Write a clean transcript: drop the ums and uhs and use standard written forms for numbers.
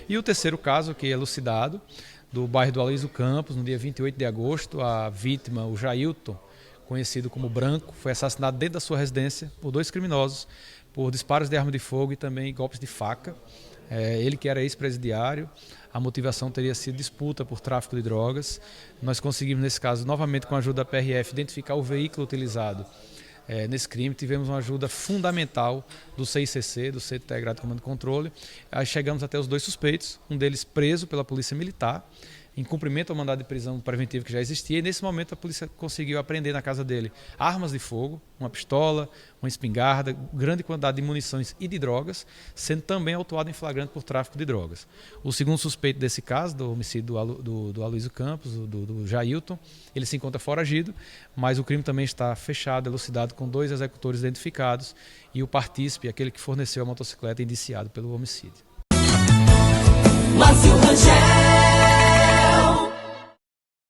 E o terceiro caso, que é elucidado, do bairro do Aloysio Campos, no dia 28 de agosto, a vítima, o Jailton, conhecido como Branco, foi assassinado dentro da sua residência por dois criminosos, por disparos de arma de fogo e também golpes de faca. Ele que era ex-presidiário, a motivação teria sido disputa por tráfico de drogas. Nós conseguimos, nesse caso, novamente com a ajuda da PRF, identificar o veículo utilizado nesse crime. Tivemos uma ajuda fundamental do CICC, do Centro Integrado de Comando e Controle. Aí chegamos até os dois suspeitos, um deles preso pela Polícia Militar, em cumprimento ao mandado de prisão preventivo que já existia, e nesse momento a polícia conseguiu apreender na casa dele armas de fogo, uma pistola, uma espingarda, grande quantidade de munições e de drogas, sendo também autuado em flagrante por tráfico de drogas. O segundo suspeito desse caso, do homicídio do Aloysio Campos, do Jailton, ele se encontra foragido, mas o crime também está fechado, elucidado, com dois executores identificados e o partícipe, aquele que forneceu a motocicleta, indiciado pelo homicídio.